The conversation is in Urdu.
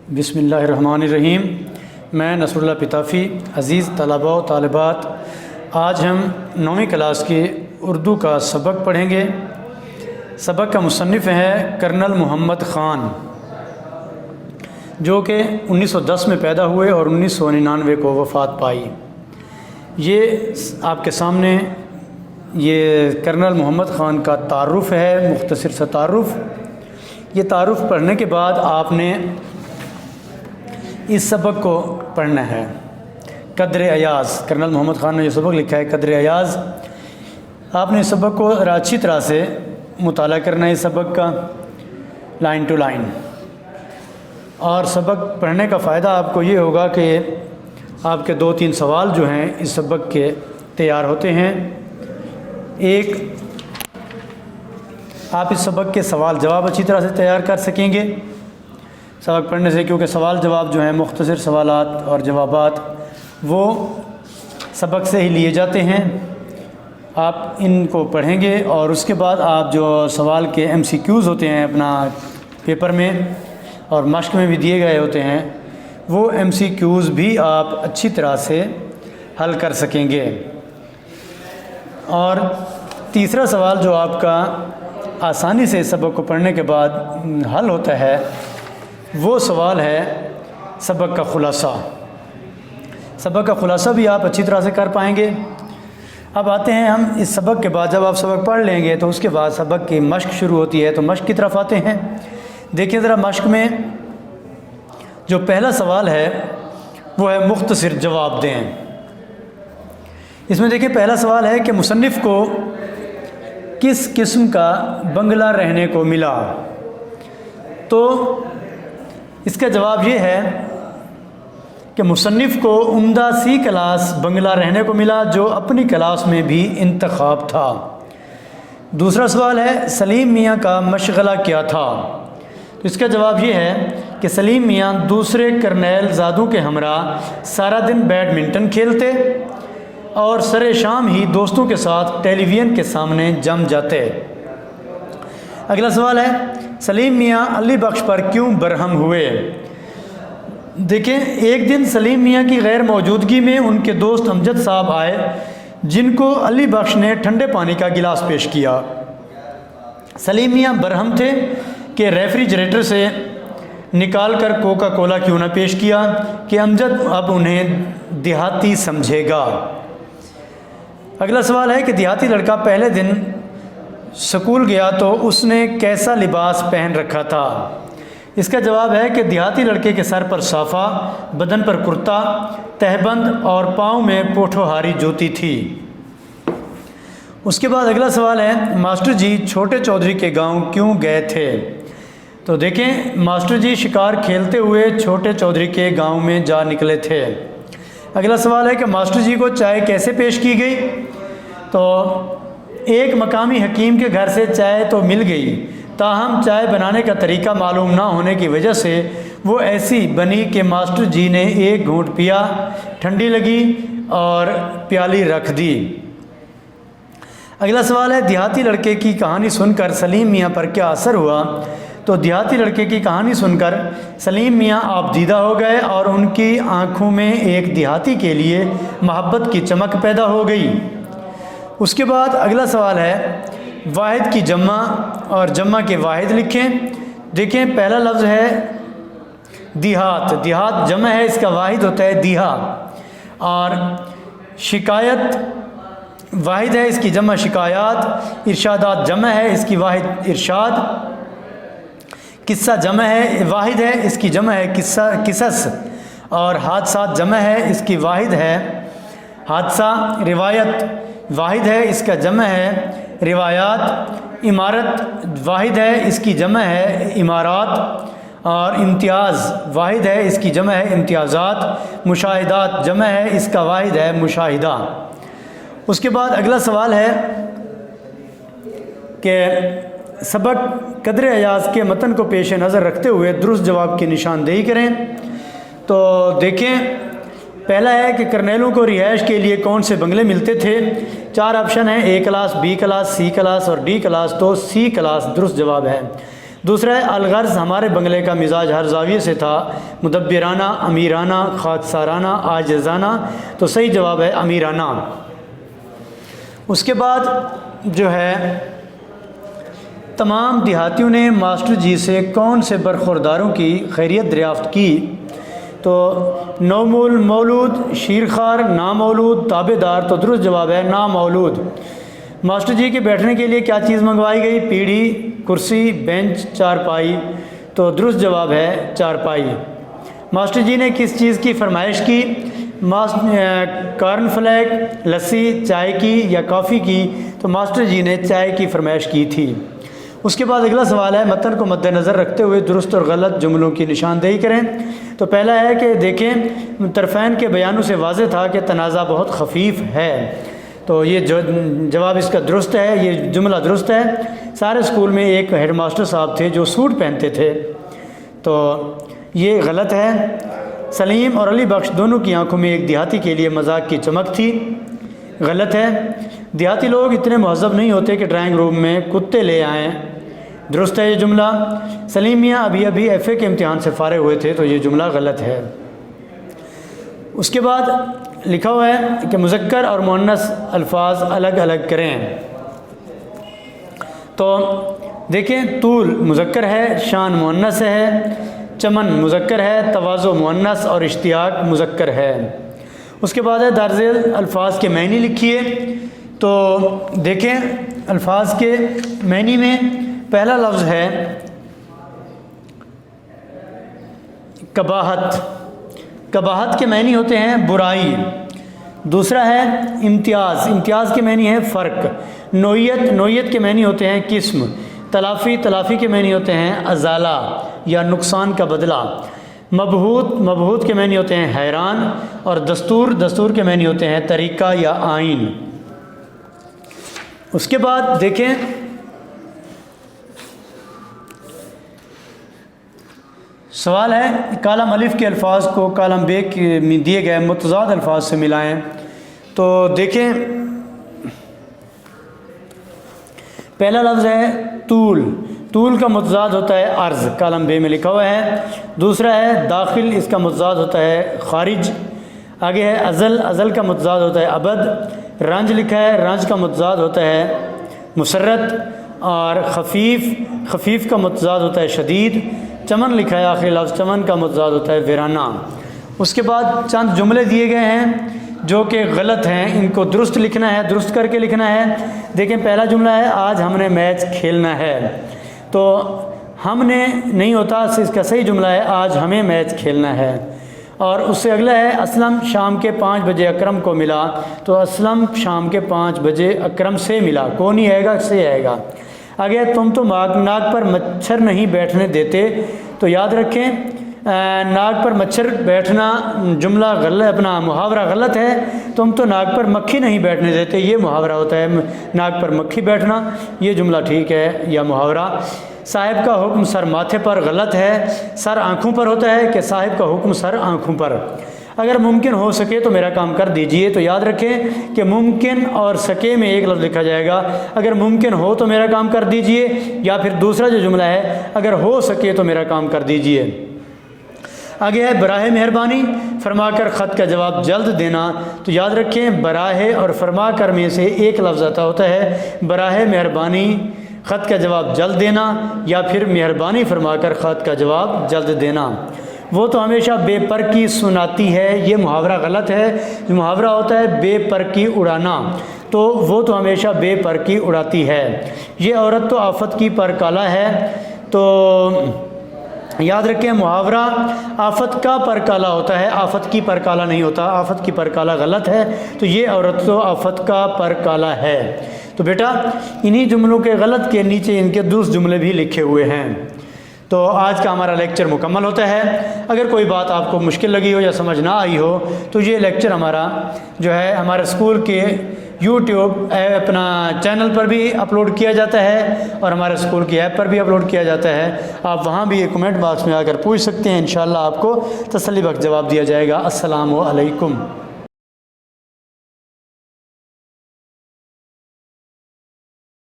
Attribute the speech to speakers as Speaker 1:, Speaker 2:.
Speaker 1: بسم اللہ الرحمن الرحیم۔ میں نصر اللہ پتافی۔ عزیز طلباء و طالبات، آج ہم 9ویں کلاس کی اردو کا سبق پڑھیں گے۔ سبق کا مصنف ہے کرنل محمد خان، جو کہ 1910 میں پیدا ہوئے اور 1999 کو وفات پائی۔ یہ آپ کے سامنے یہ کرنل محمد خان کا تعارف ہے، مختصر سا تعارف۔ یہ تعارف پڑھنے کے بعد آپ نے اس سبق کو پڑھنا ہے۔ قدر ایاز، کرنل محمد خان نے جو سبق لکھا ہے قدر ایاز، آپ نے اس سبق کو اچھی طرح سے مطالعہ کرنا ہے، اس سبق کا لائن ٹو لائن۔ اور سبق پڑھنے کا فائدہ آپ کو یہ ہوگا کہ آپ کے 2-3 سوال جو ہیں اس سبق کے تیار ہوتے ہیں۔ ایک، آپ اس سبق کے سوال جواب اچھی طرح سے تیار کر سکیں گے سبق پڑھنے سے، کیونکہ سوال جواب جو ہیں مختصر سوالات اور جوابات وہ سبق سے ہی لیے جاتے ہیں۔ آپ ان کو پڑھیں گے اور اس کے بعد آپ جو سوال کے MCQs ہوتے ہیں اپنا پیپر میں اور مشق میں بھی دیے گئے ہوتے ہیں، وہ MCQs بھی آپ اچھی طرح سے حل کر سکیں گے۔ اور تیسرا سوال جو آپ کا آسانی سے سبق کو پڑھنے کے بعد حل ہوتا ہے، وہ سوال ہے سبق کا خلاصہ۔ سبق کا خلاصہ بھی آپ اچھی طرح سے کر پائیں گے۔ اب آتے ہیں ہم اس سبق کے بعد، جب آپ سبق پڑھ لیں گے تو اس کے بعد سبق کی مشق شروع ہوتی ہے، تو مشق کی طرف آتے ہیں۔ دیکھیں ذرا، مشق میں جو پہلا سوال ہے وہ ہے مختصر جواب دیں۔ اس میں دیکھیں پہلا سوال ہے کہ مصنف کو کس قسم کا بنگلہ رہنے کو ملا؟ تو اس کا جواب یہ ہے کہ مصنف کو عمدہ سی کلاس بنگلہ رہنے کو ملا، جو اپنی کلاس میں بھی انتخاب تھا۔ دوسرا سوال ہے سلیم میاں کا مشغلہ کیا تھا؟ تو اس کا جواب یہ ہے کہ سلیم میاں دوسرے کرنیل زادوں کے ہمراہ سارا دن بیڈمنٹن کھیلتے اور سر شام ہی دوستوں کے ساتھ ٹیلی ویژن کے سامنے جم جاتے۔ اگلا سوال ہے سلیم میاں علی بخش پر کیوں برہم ہوئے؟ دیکھیں، ایک دن سلیم میاں کی غیر موجودگی میں ان کے دوست امجد صاحب آئے، جن کو علی بخش نے ٹھنڈے پانی کا گلاس پیش کیا۔ سلیم میاں برہم تھے کہ ریفریجریٹر سے نکال کر کوکا کولا کیوں نہ پیش کیا، کہ امجد اب انہیں دیہاتی سمجھے گا۔ اگلا سوال ہے کہ دیہاتی لڑکا پہلے دن سکول گیا تو اس نے کیسا لباس پہن رکھا تھا؟ اس کا جواب ہے کہ دیہاتی لڑکے کے سر پر صافہ، بدن پر کرتا، تہبند اور پاؤں میں پوٹھوہاری جوتی تھی۔ اس کے بعد اگلا سوال ہے ماسٹر جی چھوٹے چودھری کے گاؤں کیوں گئے تھے؟ تو دیکھیں، ماسٹر جی شکار کھیلتے ہوئے چھوٹے چودھری کے گاؤں میں جا نکلے تھے۔ اگلا سوال ہے کہ ماسٹر جی کو چائے کیسے پیش کی گئی؟ تو ایک مقامی حکیم کے گھر سے چائے تو مل گئی، تاہم چائے بنانے کا طریقہ معلوم نہ ہونے کی وجہ سے وہ ایسی بنی کہ ماسٹر جی نے ایک گھونٹ پیا، ٹھنڈی لگی اور پیالی رکھ دی۔ اگلا سوال ہے دیہاتی لڑکے کی کہانی سن کر سلیم میاں پر کیا اثر ہوا؟ تو دیہاتی لڑکے کی کہانی سن کر سلیم میاں آبدیدہ ہو گئے اور ان کی آنکھوں میں ایک دیہاتی کے لیے محبت کی چمک پیدا ہو گئی۔ اس کے بعد اگلا سوال ہے واحد کی جمع اور جمع کے واحد لکھیں۔ دیکھیں، پہلا لفظ ہے دیہات، دیہات جمع ہے، اس کا واحد ہوتا ہے دیہا، اور شکایت واحد ہے، اس کی جمع شکایات، ارشادات جمع ہے، اس کی واحد ارشاد، قصہ جمع ہے، واحد ہے، اس کی جمع ہے قصص، اور حادثات جمع ہے، اس کی واحد ہے حادثہ، روایت واحد ہے، اس کا جمع ہے روایات، عمارت واحد ہے، اس کی جمع ہے عمارات، اور امتیاز واحد ہے، اس کی جمع ہے امتیازات، مشاہدات جمع ہے، اس کا واحد ہے مشاہدہ۔ اس کے بعد اگلا سوال ہے کہ سبق قدر ایاز کے متن کو پیش نظر رکھتے ہوئے درست جواب کی نشاندہی کریں۔ تو دیکھیں، پہلا ہے کہ کرنیلوں کو رہائش کے لیے کون سے بنگلے ملتے تھے؟ 4 آپشن ہیں، A class, B class, C class اور D کلاس، تو C کلاس درست جواب ہے۔ دوسرا ہے الغرض ہمارے بنگلے کا مزاج ہر زاویے سے تھا مدبرانہ، امیرانہ، خاکسارانہ، عاجزانہ، تو صحیح جواب ہے امیرانہ۔ اس کے بعد جو ہے تمام دیہاتیوں نے ماسٹر جی سے کون سے برخورداروں کی خیریت دریافت کی؟ تو نومول، مولود، شیرخوار، نامولود، تابع دار، تو درست جواب ہے نامولود۔ ماسٹر جی کے بیٹھنے کے لیے کیا چیز منگوائی گئی؟ پیڑھی، کرسی، بینچ، چارپائی، تو درست جواب ہے چارپائی۔ ماسٹر جی نے کس چیز کی فرمائش کی؟ کارن فلیک، لسی، چائے کی یا کافی کی؟ تو ماسٹر جی نے چائے کی فرمائش کی تھی۔ اس کے بعد اگلا سوال ہے متن کو مد نظر رکھتے ہوئے درست اور غلط جملوں کی نشاندہی کریں۔ تو پہلا ہے کہ دیکھیں طرفین کے بیانوں سے واضح تھا کہ تنازع بہت خفیف ہے، تو یہ جو جواب اس کا درست ہے، یہ جملہ درست ہے۔ سارے اسکول میں ایک ہیڈ ماسٹر صاحب تھے جو سوٹ پہنتے تھے، تو یہ غلط ہے۔ سلیم اور علی بخش دونوں کی آنکھوں میں ایک دیہاتی کے لیے مذاق کی چمک تھی، غلط ہے۔ دیہاتی لوگ اتنے مہذب نہیں ہوتے کہ ڈرائنگ روم میں کتے لے آئیں، درست ہے یہ جملہ۔ سلیم میاں ابھی ایف اے کے امتحان سے فارغ ہوئے تھے، تو یہ جملہ غلط ہے۔ اس کے بعد لکھا ہوا ہے کہ مذکر اور مؤنث الفاظ الگ الگ کریں۔ تو دیکھیں طول مذکر ہے، شان مؤنث ہے، چمن مذکر ہے، تواضع مؤنث اور اشتیاق مذکر ہے۔ اس کے بعد ہے درجہ الفاظ کے معنی لکھیے۔ تو دیکھیں الفاظ کے معنی میں پہلا لفظ ہے قباحت، قباحت کے معنی ہوتے ہیں برائی۔ دوسرا ہے امتیاز، امتیاز کے معنی ہے فرق۔ نوعیت، نوعیت کے معنی ہوتے ہیں قسم۔ تلافی، تلافی کے معنی ہوتے ہیں ازالہ یا نقصان کا بدلہ۔ مبہوت، مبہوت کے معنی ہوتے ہیں حیران۔ اور دستور، دستور کے معنی ہوتے ہیں طریقہ یا آئین۔ اس کے بعد دیکھیں سوال ہے کالم الف کے الفاظ کو کالم ب میں دیے گئے متضاد الفاظ سے ملائیں۔ تو دیکھیں پہلا لفظ ہے طول، طول کا متضاد ہوتا ہے عرض، کالم ب میں لکھا ہوا ہے۔ دوسرا ہے داخل، اس کا متضاد ہوتا ہے خارج۔ آگے ہے ازل، ازل کا متضاد ہوتا ہے ابد۔ رنج لکھا ہے، رنج کا متضاد ہوتا ہے مسرت۔ اور خفیف، خفیف کا متضاد ہوتا ہے شدید۔ چمن لکھا ہے آخری لفظ، چمن کا متضاد ہوتا ہے ویرانہ۔ اس کے بعد چند جملے دیے گئے ہیں جو کہ غلط ہیں، ان کو درست لکھنا ہے، درست کر کے لکھنا ہے۔ دیکھیں پہلا جملہ ہے آج ہم نے میچ کھیلنا ہے، تو ہم نے نہیں ہوتا، اس کا صحیح جملہ ہے آج ہمیں میچ کھیلنا ہے۔ اور اس سے اگلا ہے اسلم شام کے 5 بجے اکرم کو ملا، تو اسلم شام کے 5 بجے اکرم سے ملا، کو نہیں آئے گا، سے آئے گا۔ آگے تم تو ناک پر مچھر نہیں بیٹھنے دیتے، تو یاد رکھیں ناک پر مچھر بیٹھنا جملہ غلط، اپنا محاورہ غلط ہے۔ تم تو ناک پر مکھی نہیں بیٹھنے دیتے، یہ محاورہ ہوتا ہے ناک پر مکھی بیٹھنا، یہ جملہ ٹھیک ہے یا محاورہ۔ صاحب کا حکم سر ماتھے پر، غلط ہے، سر آنکھوں پر ہوتا ہے کہ صاحب کا حکم سر آنکھوں پر۔ اگر ممکن ہو سکے تو میرا کام کر دیجئے، تو یاد رکھیں کہ ممکن اور سکے میں ایک لفظ لکھا جائے گا، اگر ممکن ہو تو میرا کام کر دیجئے، یا پھر دوسرا جو جملہ ہے اگر ہو سکے تو میرا کام کر دیجئے۔ آگے ہے براہ مہربانی فرما کر خط کا جواب جلد دینا، تو یاد رکھیں براہ اور فرما کر میں سے ایک لفظ آتا ہوتا ہے براہ مہربانی خط کا جواب جلد دینا، یا پھر مہربانی فرما کر خط کا جواب جلد دینا۔ وہ تو ہمیشہ بے پر کی سناتی ہے، یہ محاورہ غلط ہے، محاورہ ہوتا ہے بے پر کی اڑانا، تو وہ تو ہمیشہ بے پر کی اڑاتی ہے۔ یہ عورت تو آفت کی پر کالا ہے، تو یاد رکھیں محاورہ آفت کا پر کالا ہوتا ہے، آفت کی پر کالا نہیں ہوتا، آفت کی پر کالا غلط ہے، تو یہ عورت تو آفت کا پر کالا ہے۔ تو بیٹا انہی جملوں کے غلط کے نیچے ان کے دوسرے جملے بھی لکھے ہوئے ہیں۔ تو آج کا ہمارا لیکچر مکمل ہوتا ہے۔ اگر کوئی بات آپ کو مشکل لگی ہو یا سمجھ نہ آئی ہو تو یہ لیکچر ہمارا جو ہے ہمارے اسکول کے یوٹیوب اپنا چینل پر بھی اپلوڈ کیا جاتا ہے اور ہمارے اسکول کی ایپ پر بھی اپلوڈ کیا جاتا ہے۔ آپ وہاں بھی کمنٹ باکس میں آ کر پوچھ سکتے ہیں، انشاءاللہ آپ کو تسلی بخش جواب دیا جائے گا۔ السلام علیکم۔